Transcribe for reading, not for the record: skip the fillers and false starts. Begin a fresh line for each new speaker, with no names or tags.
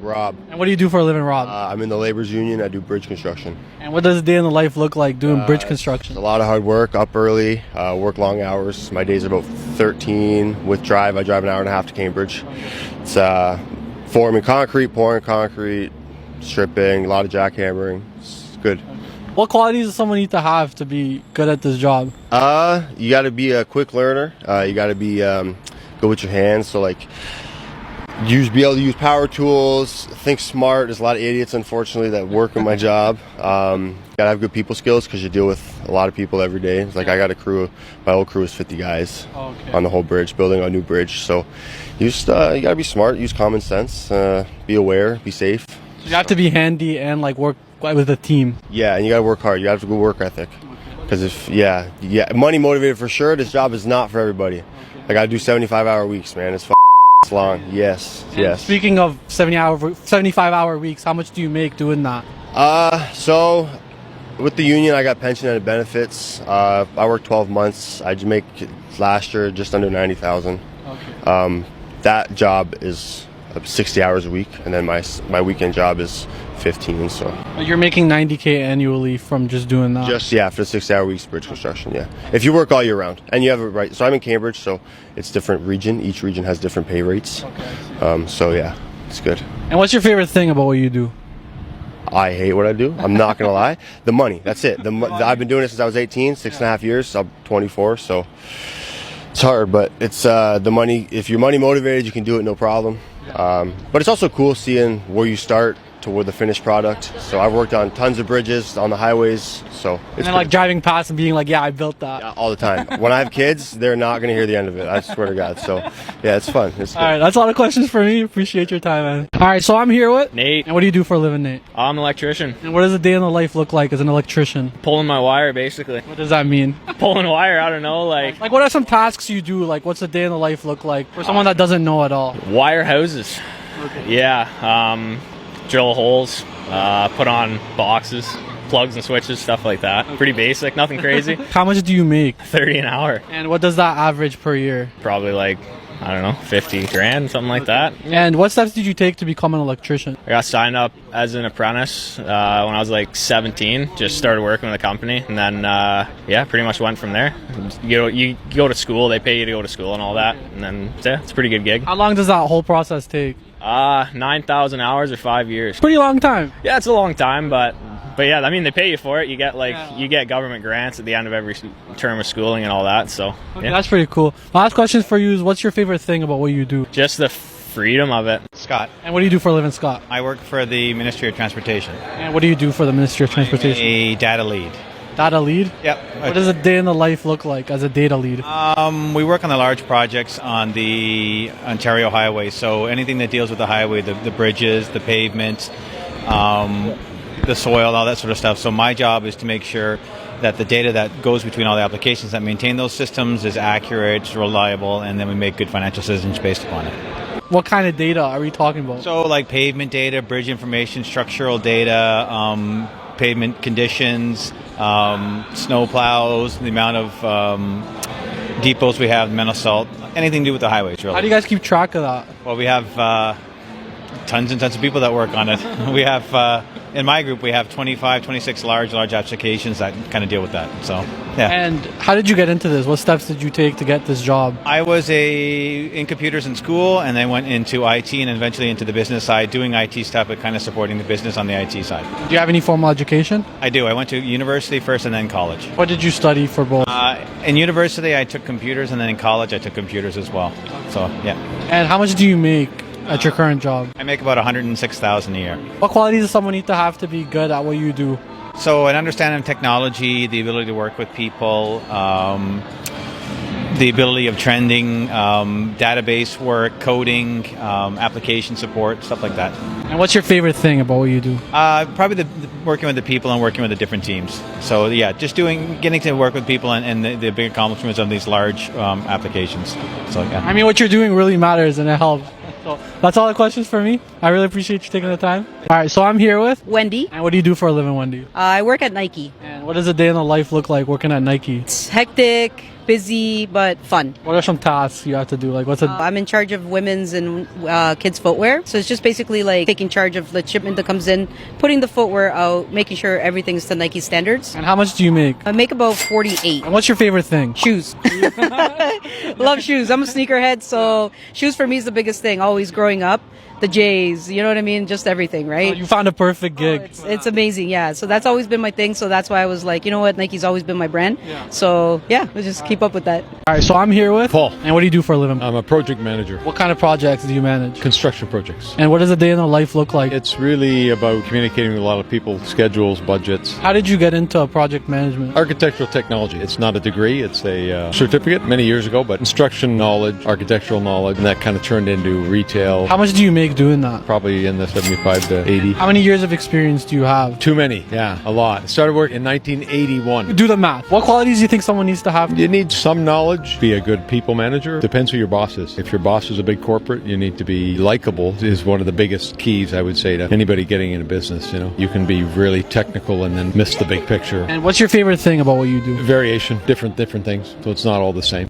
Rob.
And what do you do for a living, Rob?
I'm in the labor's union. I do bridge construction.
And what does a day in the life look like doing bridge construction?
It's a lot of hard work, up early, work long hours. My days are about 13 with drive. I drive an hour and a half to Cambridge. It's forming concrete, pouring concrete, stripping, a lot of jackhammering. It's good.
What qualities does someone need to have to be good at this job?
You got to be a quick learner. You got to be good with your hands. So like, be able to use power tools, think smart. There's a lot of idiots, unfortunately, that work in my job. Gotta have good people skills because you deal with a lot of people every day. It's like I got a crew. My whole crew is 50 guys on the whole bridge, building a new bridge. So you gotta be smart, use common sense, be aware, be safe.
You have to be handy and like work with a team.
Yeah, and you gotta work hard. You have to have a good work ethic. Because money motivated for sure. This job is not for everybody. Like I do 75-hour weeks, man. It's long. Yes.
Speaking of 75-hour weeks, how much do you make doing that?
So with the union, I got pension and benefits. I worked 12 months. I make last year just under 90,000. Okay. That job is 60 hours a week, and then my weekend job is 15. So
you're making 90K annually from just doing that?
For 60-hour weeks, bridge construction. Yeah, if you work all year round and you have it right. So I'm in Cambridge, so it's different region. Each region has different pay rates. Okay. So yeah, it's good.
And what's your favorite thing about what you do?
I hate what I do. I'm not gonna lie. The money. That's it. I've been doing it since I was 18, 6.5 years. I'm 24, so it's hard, but it's the money. If you're money motivated, you can do it no problem. But it's also cool seeing where you start to where the finished product. So I've worked on tons of bridges on the highways. So it's
and then like driving past and being like, yeah, I built that.
All the time. When I have kids, they're not going to hear the end of it. I swear to God. So yeah, it's fun. It's good.
All right, that's a lot of questions for me. Appreciate your time, man. All right, so I'm here with
Nate.
And what do you do for a living, Nate?
I'm an electrician.
And what does a day in the life look like as an electrician?
Pulling my wire, basically.
What does that mean?
Pulling wire, I don't know, like
what are some tasks you do? Like what's a day in the life look like for someone that doesn't know at all?
Wire houses.
Okay.
Yeah, drill holes, put on boxes, plugs and switches, stuff like that. Pretty basic, nothing crazy.
How much do you make?
30 an hour.
And what does that average per year?
Probably like, I don't know, 50 grand, something like that.
And what steps did you take to become an electrician?
I got signed up as an apprentice when I was like 17. Just started working with a company, and then pretty much went from there. You go to school, they pay you to go to school and all that, and then it's a pretty good gig.
How long does that whole process take?
9,000 hours or 5 years.
Pretty long time.
Yeah, it's a long time, but yeah, I mean, they pay you for it. You get you get government grants at the end of every term of schooling and all that. So
okay, that's pretty cool. My last question for you is, what's your favorite thing about what you do?
Just the freedom of it.
Scott.
And what do you do for a living, Scott?
I work for the Ministry of Transportation.
And what do you do for the Ministry of Transportation?
I'm a data lead.
Data lead?
Yep.
What does a day in the life look like as a data lead?
We work on the large projects on the Ontario highway. So anything that deals with the highway, the bridges, the pavement, the soil, all that sort of stuff. So my job is to make sure that the data that goes between all the applications that maintain those systems is accurate, it's reliable, and then we make good financial decisions based upon it.
What kind of data are we talking about?
So like pavement data, bridge information, structural data, pavement conditions, snow plows, the amount of depots we have, amount of salt, anything to do with the highways, really.
How do you guys keep track of that?
Well, we have tons and tons of people that work on it. We have, in my group, we have 25, 26 large applications that kind of deal with that. So, yeah.
And how did you get into this? What steps did you take to get this job?
I was in computers in school, and then went into IT and eventually into the business side, doing IT stuff, but kind of supporting the business on the IT side.
Do you have any formal education?
I do. I went to university first and then college.
What did you study for both?
In university, I took computers, and then in college, I took computers as well. So, yeah.
And how much do you make at your current job?
I make about $106,000 a year.
What qualities does someone need to have to be good at what you do?
So an understanding of technology, the ability to work with people, the ability of trending, database work, coding, application support, stuff like that.
And what's your favorite thing about what you do?
Probably the working with the people and working with the different teams. So yeah, just getting to work with people and the big accomplishments of these large applications. So yeah.
I mean, what you're doing really matters and it helps. So that's all the questions for me. I really appreciate you taking the time. All right, so I'm here with
Wendy.
And what do you do for a living, Wendy?
I work at Nike.
And what does a day in the life look like working at Nike?
It's hectic, busy but fun.
What are some tasks you have to do? Like, what's a
I'm in charge of women's and kids footwear. So it's just basically like taking charge of the shipment that comes in, putting the footwear out, making sure everything's to Nike standards.
and how much do you make?
I make about 48.
And what's your favorite thing?
Shoes. Love shoes. I'm a sneakerhead, so shoes for me is the biggest thing. Always growing up. The J's, you know what I mean? Just everything, right?
You found a perfect gig.
It's amazing, yeah. So that's always been my thing. So that's why I was like, you know what? Nike's always been my brand.
Yeah.
So yeah, we'll just keep up with that.
All right, so I'm here with
Paul.
And what do you do for a living?
I'm a project manager,
What kind of projects do you manage?
construction projects.
And what does a day in the life look like?
It's really about communicating with a lot of people, schedules, budgets.
How did you get into project management?
Architectural technology. It's not a degree, it's a certificate many years ago, but construction knowledge, architectural knowledge, and that kind of turned into retail,
How much do you make doing that?
probably in the 75 to 80.
How many years of experience do you have?
Too many, yeah, a lot. Started work in 1981.
Do the math. What qualities do you think someone needs to have?
You need some knowledge, be a good people manager. Depends who your boss is. If your boss is a big corporate, you need to be likable is one of the biggest keys, I would say, to anybody getting into business. You know, you can be really technical and then miss the big picture.
And what's your favorite thing about what you do?
Variation, different things, so it's not all the same.